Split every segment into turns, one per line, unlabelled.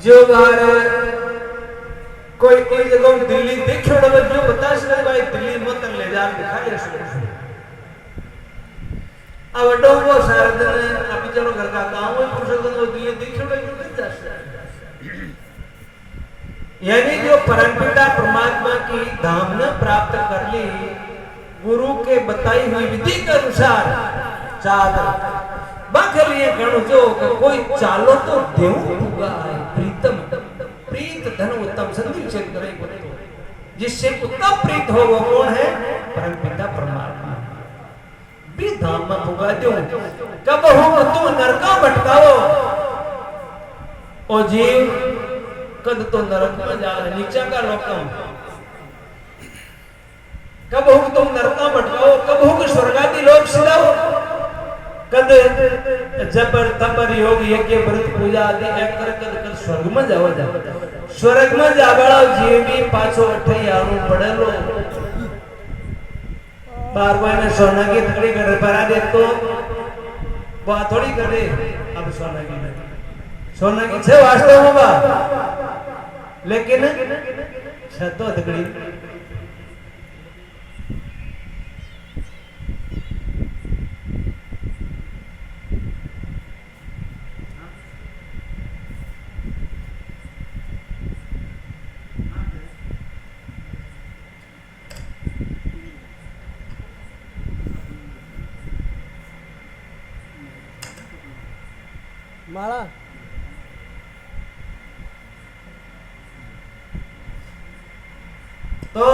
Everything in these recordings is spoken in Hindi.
जो बार कोई एक जगह दिल्ली देखो ना जो बता सकते भाई दिल्ली मत ले जा दिखाई रहे अब अड्डों को सारे दिन अभी चलो घर का काम हो पुरुषों को दिल्ली देखो ना जो जा यानी जो परमपिता परमात्मा की धाम न प्राप्त कर ली गुरु के बताई हुई विधि के अनुसार चादर बाके लिए गणो जो कोई चालो तो देव होगा प्रीतम प्रीत धन उत्तम संधि से करे जिससे उत्तम प्रीत हो वो कौन है परमपिता परमात्मा भी धाम में होगा जो कब हो तुम नरका भटकाओ और जीव कद तो नरक में जा रहे नीचा का लोकम कब हो तुम नरका भटकाओ कब हो स्वर्ग आदि लोक सिधाओ कद जबर तपर योग यज्ञ व्रत पूजा आदि कर कद स्वर्ग में जाओ जा स्वर्ग में जावाळो जीव भी पाछो अठई आनु पड़ेलो बारवा ने सोना की थड़ी कर परा दे तो बात थोड़ी करे अब सोना की छे वास्तव होगा लेकिन छतो तकड़ी
माला
तो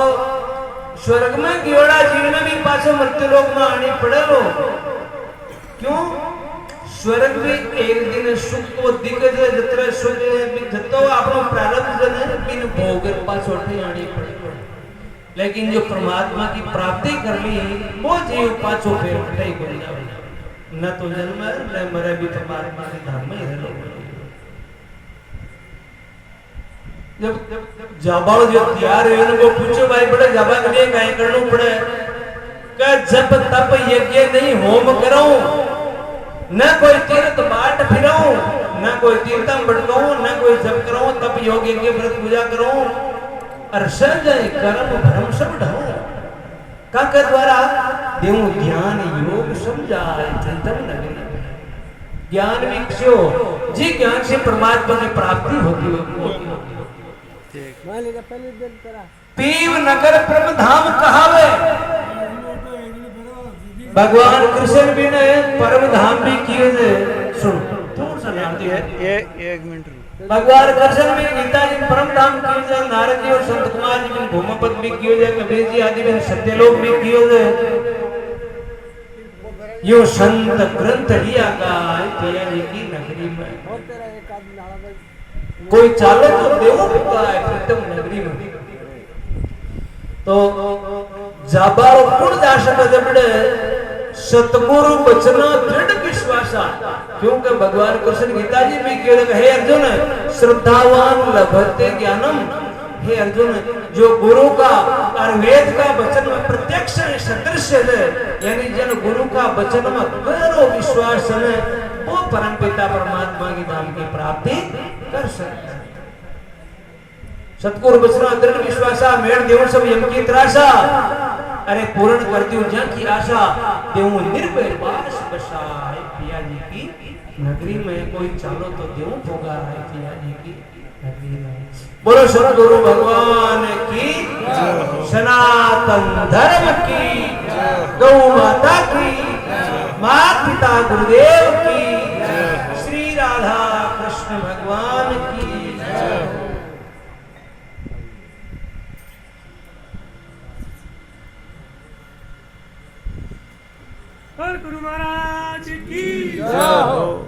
स्वर्ग में गियोड़ा जीव ने भी पाछे मृत्यु लोक में आनी पड़े लो क्यों स्वर्ग में एक दिन सुख को दिग्गज जतरे सुख भी जतो आपनो प्रारब्ध जन बिन भोग पाछो उठी आनी पड़े लेकिन जो परमात्मा की प्राप्ति कर ली वो जीव पाछो फिर उठे कोई ना न तो जन्म न मरे भी परमात्मा के धाम में रह लो जब जाबाल जो तैयार है उनको पूछो भाई बड़े जाबा के लिए कहीं करना पड़े क्या जब तप यज्ञ नहीं होम करो न कोई तीर्थ बाट फिरो न कोई तीर्थम भटकाऊं न कोई जप करो तप योग यज्ञ व्रत पूजा करो और संजय कर्म भ्रम सब ढो का द्वारा देव ज्ञान योग समझाए चैतन्य नगरी ज्ञान विकसियो जी ज्ञान से परमात्मा की प्राप्ति होती है पीव नगर परम धाम कहावे भगवान कृष्ण भी ने परम धाम भी किए थे सुन थोड़ा सा जानती है
एक मिनट
भगवान कृष्ण भी गीता जी परम धाम किए थे नारद जी और संत कुमार जी ने भूमपद भी किए थे कबीर जी आदि ने सत्यलोक भी किए थे यो संत ग्रंथ लिया गाय पिया जी की नगरी में कोई चालो तो देव होगा है प्रीतम नगरी में तो जाबारो कुण दाशक जबड़े सतगुरु वचना दृढ़ विश्वासा क्योंकि भगवान कृष्ण गीता जी में कह हे अर्जुन श्रद्धावान लभते ज्ञानम हे अर्जुन जो गुरु का और वेद का वचन में प्रत्यक्ष सदृश्य है यानी जन गुरु का वचन में गहरो विश्वास है वो परमपिता परमात्मा की धाम की प्राप्ति कर सकता है सतगुरु वचना दृढ़ विश्वासा मेड़ देव सब यम की त्रासा अरे पूर्ण करती हूँ जहाँ की आशा देव निर्भय पास बसाए पिया जी की नगरी में कोई चालो तो देव होगा है पिया जी की नगरी में बोलो सतगुरु भगवान की सनातन धर्म की गौ माता की माता पिता गुरुदेव की श्री राधा कृष्ण भगवान की
गुरु महाराज की जय हो।